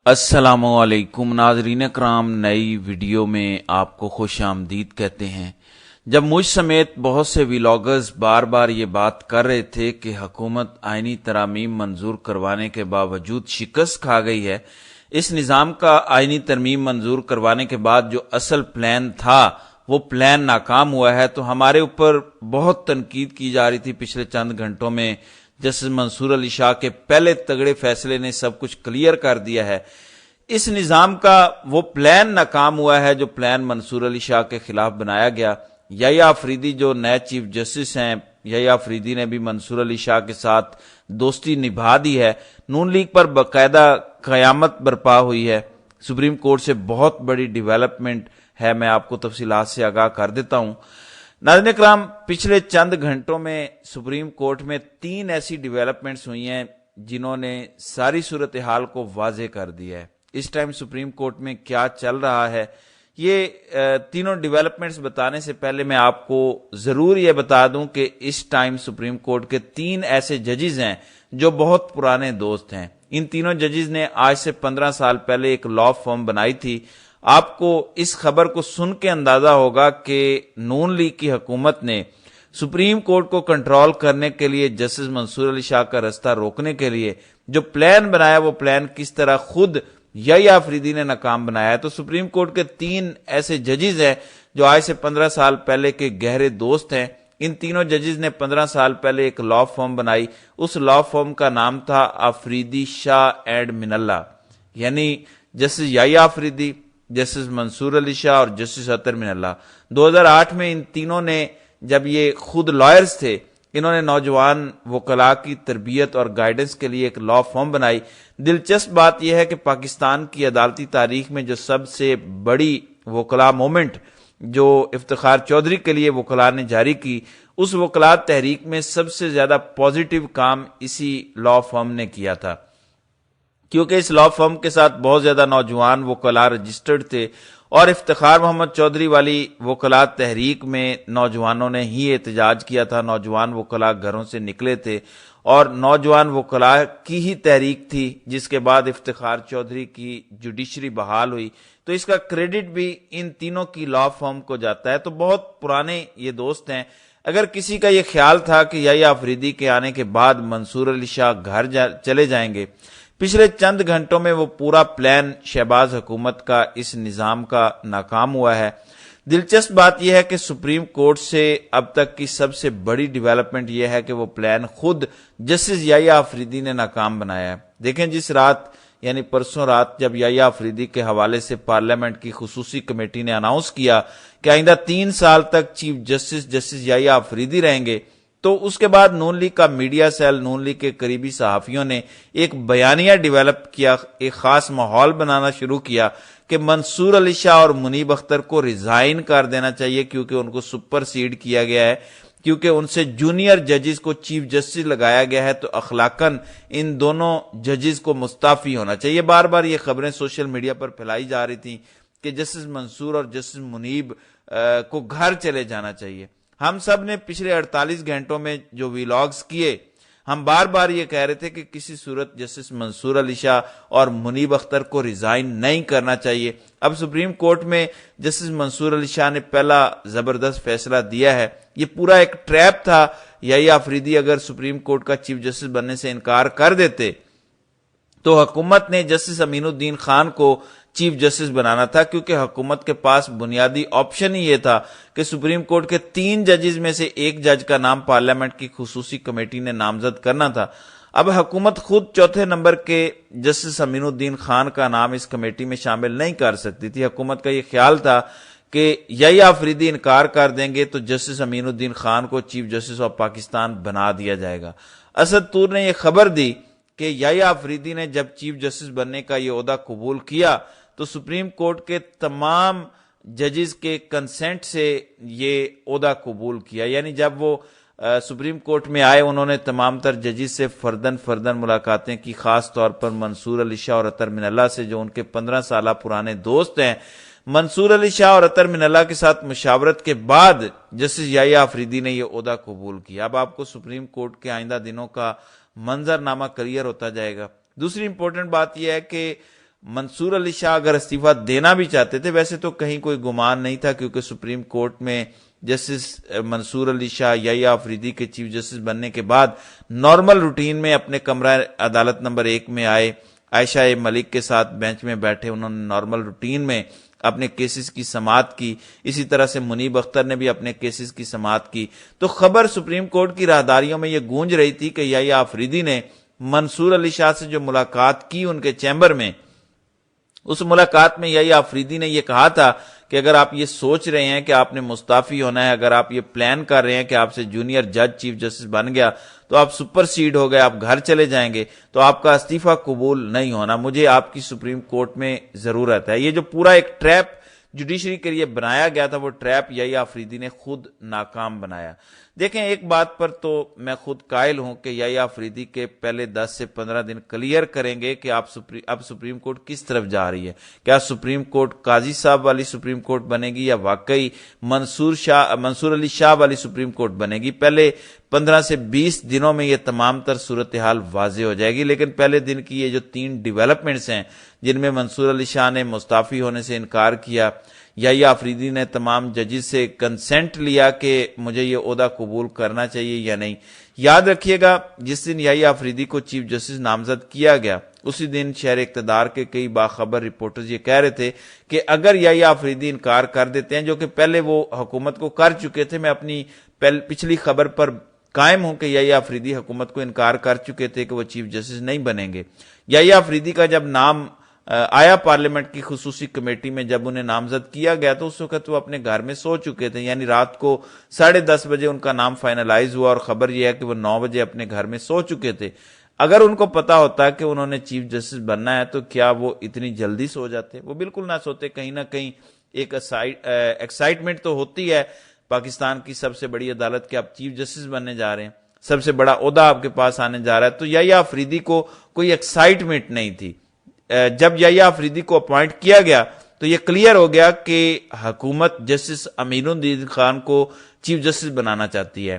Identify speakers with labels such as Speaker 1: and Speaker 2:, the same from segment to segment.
Speaker 1: السلام علیکم ناظرین کرام، نئی ویڈیو میں آپ کو خوش آمدید کہتے ہیں۔ جب مجھ سمیت بہت سے ویلاگرز بار بار یہ بات کر رہے تھے کہ حکومت آئینی ترامیم منظور کروانے کے باوجود شکست کھا گئی ہے، اس نظام کا آئینی ترمیم منظور کروانے کے بعد جو اصل پلان تھا وہ پلان ناکام ہوا ہے، تو ہمارے اوپر بہت تنقید کی جا رہی تھی۔ پچھلے چند گھنٹوں میں جسٹس منصور علی شاہ کے پہلے تگڑے فیصلے نے سب کچھ کلیئر کر دیا ہے۔ اس نظام کا وہ پلان ناکام ہوا ہے جو پلان منصور علی شاہ کے خلاف بنایا گیا۔ یحییٰ آفریدی جو نئے چیف جسٹس ہیں، یحییٰ آفریدی نے بھی منصور علی شاہ کے ساتھ دوستی نبھا دی ہے۔ نون لیگ پر باقاعدہ قیامت برپا ہوئی ہے۔ سپریم کورٹ سے بہت بڑی ڈیولپمنٹ ہے، میں آپ کو تفصیلات سے آگاہ کر دیتا ہوں۔ ناظرین کرام، پچھلے چند گھنٹوں میں سپریم کورٹ میں 3 ایسی ڈیولپمنٹس ہوئی ہیں جنہوں نے ساری صورتحال کو واضح کر دیا ہے۔ اس ٹائم سپریم کورٹ میں کیا چل رہا ہے، یہ تینوں ڈیولپمنٹس بتانے سے پہلے میں آپ کو ضرور یہ بتا دوں کہ اس ٹائم سپریم کورٹ کے 3 ایسے ججز ہیں جو بہت پرانے دوست ہیں۔ ان تینوں ججز نے آج سے 15 سال پہلے ایک لا فرم بنائی تھی۔ آپ کو اس خبر کو سن کے اندازہ ہوگا کہ نون لیگ کی حکومت نے سپریم کورٹ کو کنٹرول کرنے کے لیے، جسٹس منصور علی شاہ کا رستہ روکنے کے لیے جو پلان بنایا، وہ پلان کس طرح خود یحییٰ آفریدی نے ناکام بنایا ہے۔ تو سپریم کورٹ کے 3 ایسے ججز ہیں جو آج سے 15 سال پہلے کے گہرے دوست ہیں۔ ان تینوں ججز نے 15 سال پہلے ایک لا فرم بنائی۔ اس لا فرم کا نام تھا آفریدی شاہ اینڈ من اللہ، یعنی جسٹس یحییٰ آفریدی، جسٹس منصور علی شاہ اور جسٹس اطہر من اللہ۔ 2008 میں ان تینوں نے، جب یہ خود لائرز تھے، انہوں نے نوجوان وکلاء کی تربیت اور گائیڈنس کے لیے ایک لا فرم بنائی۔ دلچسپ بات یہ ہے کہ پاکستان کی عدالتی تاریخ میں جو سب سے بڑی وکلاء مومنٹ جو افتخار چودھری کے لیے وکلاء نے جاری کی، اس وکلاء تحریک میں سب سے زیادہ پازیٹیو کام اسی لا فرم نے کیا تھا، کیونکہ اس لا فرم کے ساتھ بہت زیادہ نوجوان وکلاء رجسٹرڈ تھے، اور افتخار محمد چودھری والی وکلاء تحریک میں نوجوانوں نے ہی احتجاج کیا تھا، نوجوان وکلاء گھروں سے نکلے تھے، اور نوجوان وکلاء کی ہی تحریک تھی جس کے بعد افتخار چودھری کی جوڈیشری بحال ہوئی۔ تو اس کا کریڈٹ بھی ان تینوں کی لا فرم کو جاتا ہے۔ تو بہت پرانے یہ دوست ہیں۔ اگر کسی کا یہ خیال تھا کہ یحییٰ آفریدی کے آنے کے بعد منصور علی شاہ گھر چلے جائیں گے، پچھلے چند گھنٹوں میں وہ پورا پلان شہباز حکومت کا اس نظام کا ناکام ہوا ہے۔ دلچسپ بات یہ ہے کہ سپریم کورٹ سے اب تک کی سب سے بڑی ڈیولپمنٹ یہ ہے کہ وہ پلان خود جسٹس یحییٰ آفریدی نے ناکام بنایا ہے۔ دیکھیں، جس رات یعنی پرسوں رات جب یحییٰ آفریدی کے حوالے سے پارلیمنٹ کی خصوصی کمیٹی نے اناؤنس کیا کہ آئندہ 3 سال تک چیف جسٹس یحییٰ آفریدی رہیں گے، تو اس کے بعد نون لیگ کا میڈیا سیل، نون لیگ کے قریبی صحافیوں نے ایک بیانیہ ڈیولپ کیا، ایک خاص ماحول بنانا شروع کیا کہ منصور علی شاہ اور منیب اختر کو ریزائن کر دینا چاہیے، کیونکہ ان کو سپر سیڈ کیا گیا ہے، کیونکہ ان سے جونیئر ججز کو چیف جسٹس لگایا گیا ہے، تو اخلاقاً ان دونوں ججز کو مستعفی ہونا چاہیے۔ بار بار یہ خبریں سوشل میڈیا پر پھیلائی جا رہی تھیں کہ جسٹس منصور اور جسٹس منیب کو گھر چلے جانا چاہیے۔ ہم سب نے پچھلے 48 گھنٹوں میں جو ویلاگز کیے، ہم بار بار یہ کہہ رہے تھے کہ کسی صورت جسٹس منصور علی شاہ اور منیب اختر کو ریزائن نہیں کرنا چاہیے۔ اب سپریم کورٹ میں جسٹس منصور علی شاہ نے پہلا زبردست فیصلہ دیا ہے۔ یہ پورا ایک ٹریپ تھا۔ یحییٰ آفریدی اگر سپریم کورٹ کا چیف جسٹس بننے سے انکار کر دیتے تو حکومت نے جسٹس امین الدین خان کو چیف جسٹس بنانا تھا، کیونکہ حکومت کے پاس بنیادی آپشن ہی یہ تھا کہ سپریم کورٹ کے 3 ججز میں سے ایک جج کا نام پارلیمنٹ کی خصوصی کمیٹی نے نامزد کرنا تھا۔ اب حکومت خود چوتھے نمبر کے جسٹس امین الدین خان کا نام اس کمیٹی میں شامل نہیں کر سکتی تھی۔ حکومت کا یہ خیال تھا کہ یحییٰ آفریدی انکار کر دیں گے تو جسٹس امین الدین خان کو چیف جسٹس آف پاکستان بنا دیا جائے گا۔ اسد طور نے یہ خبر دی کہ یحییٰ آفریدی نے جب چیف جسٹس بننے کا یہ عہدہ قبول کیا تو سپریم کورٹ کے تمام ججز کے کنسنٹ سے یہ عہدہ قبول کیا، یعنی جب وہ سپریم کورٹ میں آئے، انہوں نے تمام تر ججز سے فردن ملاقاتیں کی، خاص طور پر منصور علی شاہ اور اطہر من اللہ سے، جو ان کے 15 سالہ پرانے دوست ہیں۔ منصور علی شاہ اور اطہر من اللہ کے ساتھ مشاورت کے بعد جسٹس یحییٰ آفریدی نے یہ عہدہ قبول کیا۔ اب آپ کو سپریم کورٹ کے آئندہ دنوں کا منظر نامہ کلیئر ہوتا جائے گا۔ دوسری امپورٹنٹ بات یہ ہے کہ منصور علی شاہ اگر استعفیٰ دینا بھی چاہتے تھے، ویسے تو کہیں کوئی گمان نہیں تھا، کیونکہ سپریم کورٹ میں جسٹس منصور علی شاہ یحییٰ آفریدی کے چیف جسٹس بننے کے بعد نارمل روٹین میں اپنے کمرہ عدالت نمبر 1 میں آئے، عائشہ ملک کے ساتھ بینچ میں بیٹھے، انہوں نے نارمل روٹین میں اپنے کیسز کی سماعت کی، اسی طرح سے منیب اختر نے بھی اپنے کیسز کی سماعت کی۔ تو خبر سپریم کورٹ کی راہداریوں میں یہ گونج رہی تھی کہ یحییٰ آفریدی نے منصور علی شاہ سے جو ملاقات کی ان کے چیمبر میں، اس ملاقات میں یحییٰ آفریدی نے یہ کہا تھا کہ اگر آپ یہ سوچ رہے ہیں کہ آپ نے مستعفی ہونا ہے، اگر آپ یہ پلان کر رہے ہیں کہ آپ سے جونیئر جج چیف جسٹس بن گیا تو آپ سپر سیڈ ہو گئے، آپ گھر چلے جائیں گے، تو آپ کا استعفیٰ قبول نہیں ہونا، مجھے آپ کی سپریم کورٹ میں ضرورت ہے۔ یہ جو پورا ایک ٹریپ جوڈیشری کے لیے بنایا گیا تھا، وہ ٹریپ یحییٰ آفریدی نے خود ناکام بنایا۔ دیکھیں، ایک بات پر تو میں خود قائل ہوں کہ یحییٰ آفریدی کے پہلے 10 سے 15 دن کلیئر کریں گے کہ اب سپریم کورٹ کس طرف جا رہی ہے۔ کیا سپریم کورٹ قاضی صاحب والی سپریم کورٹ بنے گی یا واقعی منصور علی شاہ والی سپریم کورٹ بنے گی؟ پہلے 15 سے 20 دنوں میں یہ تمام تر صورتحال واضح ہو جائے گی، لیکن پہلے دن کی یہ جو 3 ڈیولپمنٹس ہیں جن میں منصور علی شاہ نے مستعفی ہونے سے انکار کیا، یحییٰ آفریدی نے تمام ججز سے کنسنٹ لیا کہ مجھے یہ عہدہ قبول کرنا چاہیے یا نہیں۔ یاد رکھیے گا، جس دن یحییٰ آفریدی کو چیف جسٹس نامزد کیا گیا، اسی دن شہر اقتدار کے کئی باخبر رپورٹرز یہ کہہ رہے تھے کہ اگر یحییٰ آفریدی انکار کر دیتے ہیں، جو کہ پہلے وہ حکومت کو کر چکے تھے، میں اپنی پچھلی خبر پر قائم ہوں کہ یحییٰ آفریدی حکومت کو انکار کر چکے تھے کہ وہ چیف جسٹس نہیں بنیں گے۔ یحییٰ آفریدی کا جب نام آیا پارلیمنٹ کی خصوصی کمیٹی میں، جب انہیں نامزد کیا گیا تو اس وقت وہ اپنے گھر میں سو چکے تھے، یعنی رات کو 10:30 بجے ان کا نام فائنلائز ہوا، اور خبر یہ ہے کہ وہ 9 بجے اپنے گھر میں سو چکے تھے۔ اگر ان کو پتا ہوتا کہ انہوں نے چیف جسٹس بننا ہے تو کیا وہ اتنی جلدی سو جاتے؟ وہ بالکل نہ سوتے۔ کہیں نہ کہیں ایک ایکسائٹمنٹ تو ہوتی ہے پاکستان کی سب سے بڑی عدالت کے آپ چیف جسٹس بننے جا رہے ہیں، سب سے بڑا عہدہ آپ کے پاس آنے جا رہا ہے، تو یحییٰ آفریدی کو کوئی ایکسائٹمنٹ نہیں تھی۔ جب یحییٰ آفریدی کو اپوائنٹ کیا گیا تو یہ کلیئر ہو گیا کہ حکومت جسٹس امین الدین خان کو چیف جسٹس بنانا چاہتی ہے،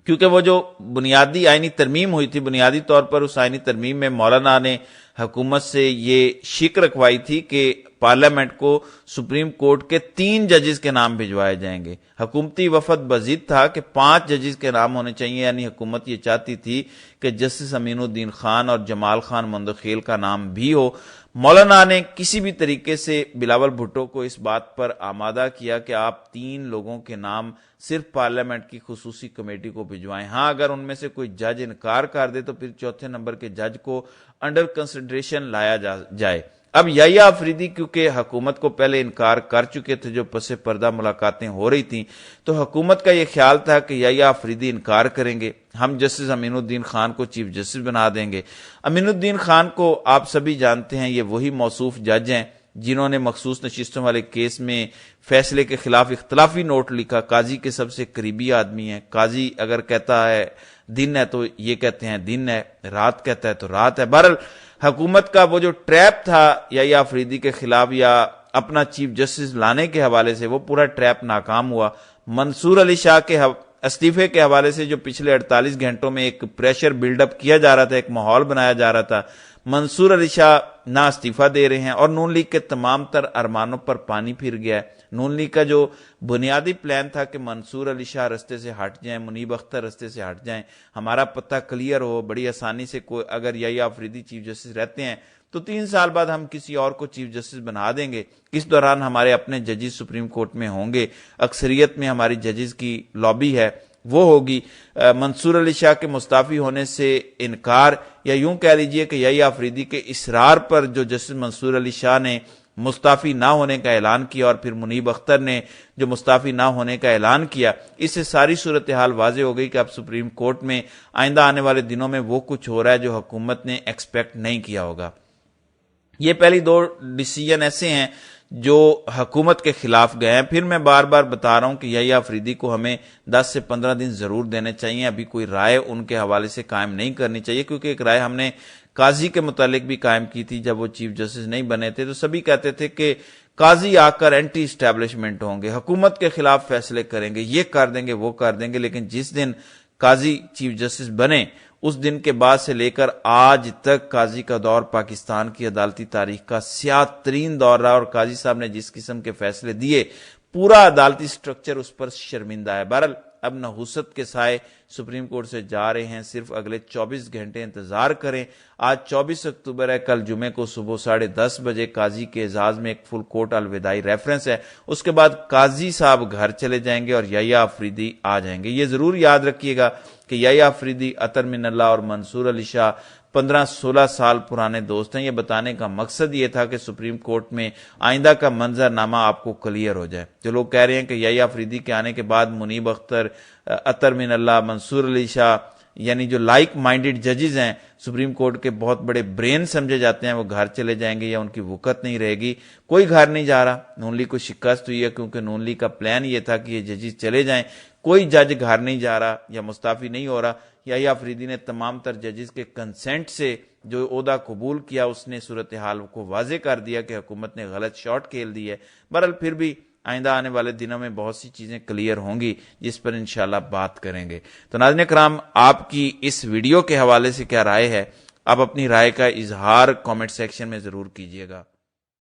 Speaker 1: کیونکہ وہ جو بنیادی آئینی ترمیم ہوئی تھی، بنیادی طور پر اس آئینی ترمیم میں مولانا نے حکومت سے یہ شک رکھوائی تھی کہ پارلیمنٹ کو سپریم کورٹ کے 3 ججز کے نام بھجوائے جائیں گے۔ حکومتی وفد بضد تھا کہ 5 ججز کے نام ہونے چاہیے، یعنی حکومت یہ چاہتی تھی کہ جسٹس امین الدین خان اور جمال خان مندخیل کا نام بھی ہو۔ مولانا نے کسی بھی طریقے سے بلاول بھٹو کو اس بات پر آمادہ کیا کہ آپ 3 لوگوں کے نام صرف پارلیمنٹ کی خصوصی کمیٹی کو بھجوائیں، ہاں اگر ان میں سے کوئی جج انکار کر دے تو پھر 4تھے نمبر کے جج کو انڈر کنسیڈریشن لایا جائے۔ اب یحییٰ آفریدی کیونکہ حکومت کو پہلے انکار کر چکے تھے، جو پس پردہ ملاقاتیں ہو رہی تھیں، تو حکومت کا یہ خیال تھا کہ یحییٰ آفریدی انکار کریں گے، ہم جسٹس امین الدین خان کو چیف جسٹس بنا دیں گے۔ امین الدین خان کو آپ سبھی جانتے ہیں، یہ وہی موصوف جج ہیں جنہوں نے مخصوص نشستوں والے کیس میں فیصلے کے خلاف اختلافی نوٹ لکھا، قاضی کے سب سے قریبی آدمی ہیں۔ قاضی اگر کہتا ہے دن ہے تو یہ کہتے ہیں دن ہے، رات کہتا ہے تو رات ہے۔ بہرحال حکومت کا وہ جو ٹریپ تھا یحییٰ آفریدی کے خلاف یا اپنا چیف جسٹس لانے کے حوالے سے، وہ پورا ٹریپ ناکام ہوا۔ منصور علی شاہ کے استعفے کے حوالے سے جو پچھلے 48 گھنٹوں میں ایک پریشر بلڈ اپ کیا جا رہا تھا، ایک ماحول بنایا جا رہا تھا، منصور علی شاہ نہ استعفیٰ دے رہے ہیں، اور نون لیگ کے تمام تر ارمانوں پر پانی پھر گیا ہے۔ نون لیگ کا جو بنیادی پلان تھا کہ منصور علی شاہ رستے سے ہٹ جائیں، منیب اختر رستے سے ہٹ جائیں، ہمارا پتہ کلیئر ہو، بڑی آسانی سے کوئی اگر یحییٰ آفریدی چیف جسٹس رہتے ہیں تو 3 سال بعد ہم کسی اور کو چیف جسٹس بنا دیں گے، اس دوران ہمارے اپنے ججز سپریم کورٹ میں ہوں گے، اکثریت میں ہماری ججز کی لابی ہے وہ ہوگی۔ منصور علی شاہ کے مستعفی ہونے سے انکار، یا یوں کہہ لیجئے کہ یحییٰ آفریدی کے اصرار پر جو جسٹس منصور علی شاہ نے مستعفی نہ ہونے کا اعلان کیا، اور پھر منیب اختر نے جو مستعفی نہ ہونے کا اعلان کیا، اس سے ساری صورتحال واضح ہو گئی کہ اب سپریم کورٹ میں آئندہ آنے والے دنوں میں وہ کچھ ہو رہا ہے جو حکومت نے ایکسپیکٹ نہیں کیا ہوگا۔ یہ پہلی 2 ڈیسیجن ایسے ہیں جو حکومت کے خلاف گئے ہیں۔ پھر میں بار بار بتا رہا ہوں کہ یحییٰ آفریدی کو ہمیں 10 سے 15 دن ضرور دینے چاہیے، ابھی کوئی رائے ان کے حوالے سے قائم نہیں کرنی چاہیے، کیونکہ ایک رائے ہم نے قاضی کے متعلق بھی قائم کی تھی جب وہ چیف جسٹس نہیں بنے تھے، تو سبھی کہتے تھے کہ قاضی آ کر اینٹی اسٹیبلشمنٹ ہوں گے، حکومت کے خلاف فیصلے کریں گے، یہ کر دیں گے وہ کر دیں گے، لیکن جس دن قاضی چیف جسٹس بنے اس دن کے بعد سے لے کر آج تک قاضی کا دور پاکستان کی عدالتی تاریخ کا سیاہ ترین دور رہا، اور قاضی صاحب نے جس قسم کے فیصلے دیے پورا عدالتی سٹرکچر اس پر شرمندہ ہے۔ بہرحال اب نحوست کے سائے سپریم کورٹ سے جا رہے ہیں، صرف اگلے 24 گھنٹے انتظار کریں۔ آج 24 اکتوبر ہے، کل جمعے کو صبح 10:30 بجے قاضی کے اعزاز میں ایک فل کورٹ الوداعی ریفرنس ہے، اس کے بعد قاضی صاحب گھر چلے جائیں گے اور یحییٰ آفریدی آ جائیں گے۔ یہ ضرور یاد رکھیے گا کہ یحییٰ آفریدی، اطہر من اللہ اور منصور علی شاہ 15-16 سال پرانے دوست ہیں۔ یہ بتانے کا مقصد یہ تھا کہ سپریم کورٹ میں آئندہ کا منظر نامہ آپ کو کلیئر ہو جائے۔ جو لوگ کہہ رہے ہیں کہ یحییٰ آفریدی کے آنے کے بعد منیب اختر، اطہر من اللہ، منصور علی شاہ، یعنی جو لائک مائنڈڈ ججز ہیں، سپریم کورٹ کے بہت بڑے برین سمجھے جاتے ہیں، وہ گھر چلے جائیں گے یا ان کی وقت نہیں رہے گی، کوئی گھر نہیں جا رہا۔ نون لیگ کو شکست ہوئی ہے کیونکہ نون لیگ کا پلان یہ تھا کہ یہ ججز چلے جائیں، کوئی جج گھر نہیں جا رہا یا مستعفی نہیں ہو رہا۔ یحییٰ آفریدی نے تمام تر ججز کے کنسنٹ سے جو عہدہ قبول کیا، اس نے صورتحال کو واضح کر دیا کہ حکومت نے غلط شاٹ کھیل دی ہے۔ بہرحال پھر بھی آئندہ آنے والے دنوں میں بہت سی چیزیں کلیئر ہوں گی جس پر انشاءاللہ بات کریں گے۔ تو ناظرین کرام، آپ کی اس ویڈیو کے حوالے سے کیا رائے ہے؟ آپ اپنی رائے کا اظہار کامنٹ سیکشن میں ضرور کیجیے گا۔